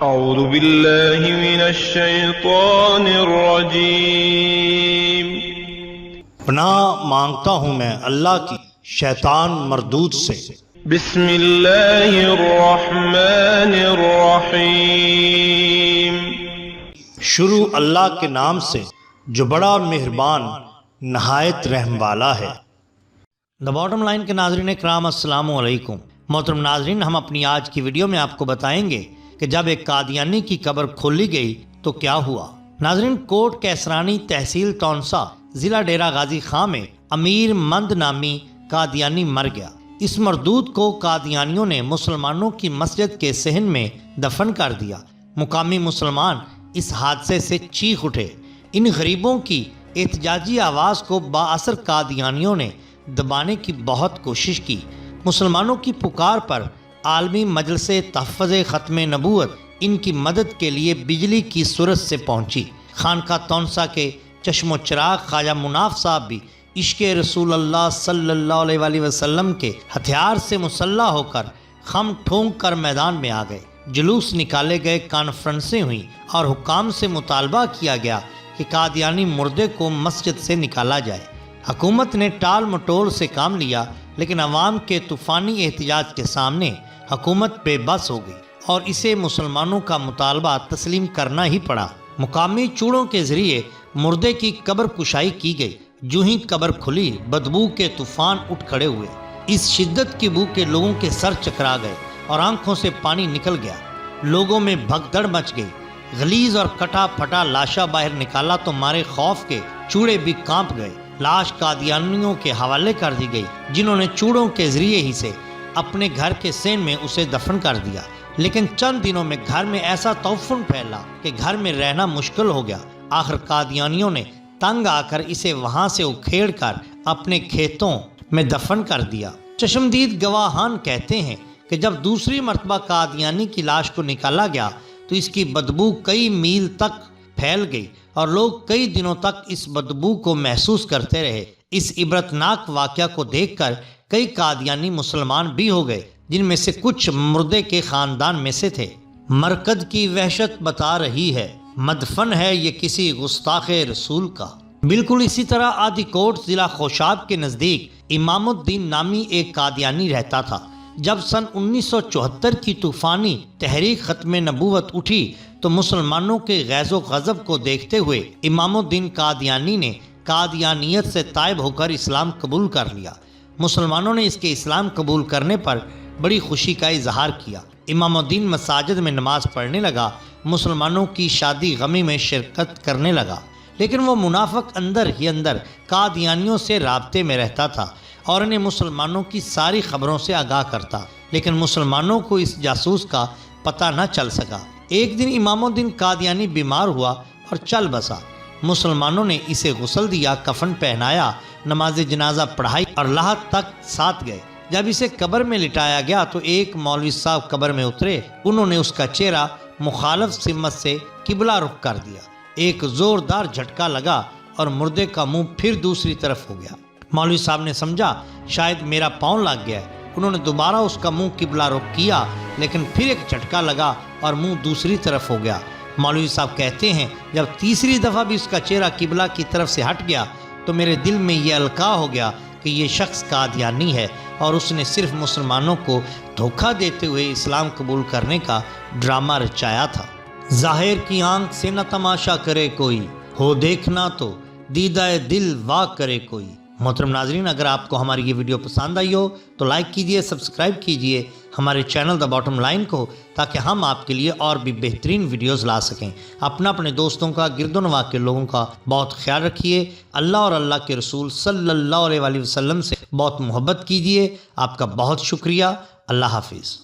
اعوذ باللہ من الشیطان الرجیم۔ پناہ مانگتا ہوں میں اللہ کی شیطان مردود سے۔ بسم اللہ الرحمن الرحیم۔ شروع اللہ کے نام سے جو بڑا مہربان نہایت رحم والا ہے۔ دا باٹم لائن کے ناظرین اکرام السلام علیکم۔ محترم ناظرین، ہم اپنی آج کی ویڈیو میں آپ کو بتائیں گے کہ جب ایک قادیانی کی قبر کھولی گئی تو کیا ہوا۔ ناظرین، کوٹ کیسرانی تحصیل تونسا ضلع ڈیرہ غازی خاں میں امیر مند نامی قادیانی مر گیا۔ اس مردود کو قادیانیوں نے مسلمانوں کی مسجد کے صحن میں دفن کر دیا۔ مقامی مسلمان اس حادثے سے چیخ اٹھے۔ ان غریبوں کی احتجاجی آواز کو با اثر قادیانیوں نے دبانے کی بہت کوشش کی۔ مسلمانوں کی پکار پر عالمی مجلس تحفظ ختم نبوت ان کی مدد کے لیے بجلی کی صورت سے پہنچی۔ خانقاہ تونسا کے چشم و چراغ خواجہ مناف صاحب بھی عشق رسول اللہ صلی اللہ علیہ وآلہ وسلم کے ہتھیار سے مسلح ہو کر خم ٹھونک کر میدان میں آ گئے۔ جلوس نکالے گئے، کانفرنسیں ہوئیں اور حکام سے مطالبہ کیا گیا کہ قادیانی مردے کو مسجد سے نکالا جائے۔ حکومت نے ٹال مٹول سے کام لیا، لیکن عوام کے طوفانی احتجاج کے سامنے حکومت بے بس ہو گئی اور اسے مسلمانوں کا مطالبہ تسلیم کرنا ہی پڑا۔ مقامی چوڑوں کے ذریعے مردے کی قبر کشائی کی گئی۔ جو ہی قبر کھلی، بدبو کے طوفان اٹھ کھڑے ہوئے۔ اس شدت کی بو کے لوگوں کے سر چکرا گئے اور آنکھوں سے پانی نکل گیا۔ لوگوں میں بھگدڑ مچ گئی۔ غلیظ اور کٹا پھٹا لاشا باہر نکالا تو مارے خوف کے چوڑے بھی کانپ گئے۔ لاش قادیانیوں کے حوالے کر دی گئی، جنہوں نے چوڑوں کے ذریعے ہی سے اپنے گھر کے سین میں اسے دفن کر دیا۔ لیکن چند دنوں میں گھر میں ایسا طوفان پھیلا کہ گھر میں رہنا مشکل ہو گیا۔ آخر قادیانیوں نے تنگ آ کر اسے وہاں سے اکھیڑ کر اپنے کھیتوں میں دفن کر دیا۔ چشمدید گواہان کہتے ہیں کہ جب دوسری مرتبہ قادیانی کی لاش کو نکالا گیا تو اس کی بدبو کئی میل تک پھیل گئی اور لوگ کئی دنوں تک اس بدبو کو محسوس کرتے رہے۔ اس عبرتناک واقعہ کو دیکھ کر کئی قادیانی مسلمان بھی ہو گئے، جن میں سے کچھ مردے کے خاندان میں سے تھے۔ مرکز کی وحشت بتا رہی ہے، مدفن ہے یہ کسی گستاخ رسول کا۔ بالکل اسی طرح آدی کوٹ ضلع خوشاب کے نزدیک امام الدین نامی ایک قادیانی رہتا تھا۔ جب سن 1974 کی طوفانی تحریک ختم نبوت اٹھی تو مسلمانوں کے غیظ و غضب کو دیکھتے ہوئے امام الدین قادیانی نے قادیانیت سے تائب ہو کر اسلام قبول کر لیا۔ مسلمانوں نے اس کے اسلام قبول کرنے پر بڑی خوشی کا اظہار کیا۔ امام الدین مساجد میں نماز پڑھنے لگا، مسلمانوں کی شادی غمی میں شرکت کرنے لگا۔ لیکن وہ منافق اندر ہی اندر قادیانیوں سے رابطے میں رہتا تھا اور انہیں مسلمانوں کی ساری خبروں سے آگاہ کرتا، لیکن مسلمانوں کو اس جاسوس کا پتہ نہ چل سکا۔ ایک دن امام الدین قادیانی بیمار ہوا اور چل بسا۔ مسلمانوں نے اسے غسل دیا، کفن پہنایا، نماز جنازہ پڑھائی اور لاحت تک ساتھ گئے۔ جب اسے قبر میں لٹایا گیا تو ایک مولوی صاحب قبر میں اترے۔ انہوں نے اس کا چہرہ مخالف سمت سے قبلہ رخ کر دیا۔ ایک زوردار جھٹکا لگا اور مردے کا منہ پھر دوسری طرف ہو گیا۔ مولوی صاحب نے سمجھا شاید میرا پاؤں لگ گیا ہے۔ انہوں نے دوبارہ اس کا منہ قبلہ رخ کیا، لیکن پھر ایک جھٹکا لگا اور منہ دوسری طرف ہو گیا۔ مولوی صاحب کہتے ہیں جب تیسری دفعہ بھی اس کا چہرہ قبلہ کی طرف سے ہٹ گیا تو میرے دل میں یہ القاع ہو گیا کہ یہ شخص قادیانی ہے اور اس نے صرف مسلمانوں کو دھوکہ دیتے ہوئے اسلام قبول کرنے کا ڈرامہ رچایا تھا۔ ظاہر کی آنکھ سے نہ تماشا کرے کوئی، ہو دیکھنا تو دیدہ دل وا کرے کوئی۔ محترم ناظرین، اگر آپ کو ہماری یہ ویڈیو پسند آئی ہو تو لائک کیجئے، سبسکرائب کیجئے ہمارے چینل دا باٹم لائن کو، تاکہ ہم آپ کے لیے اور بھی بہترین ویڈیوز لا سکیں۔ اپنے دوستوں کا، گرد و نواح کے لوگوں کا بہت خیال رکھیے۔ اللہ اور اللہ کے رسول صلی اللہ علیہ وآلہ وسلم سے بہت محبت کیجئے۔ آپ کا بہت شکریہ۔ اللہ حافظ۔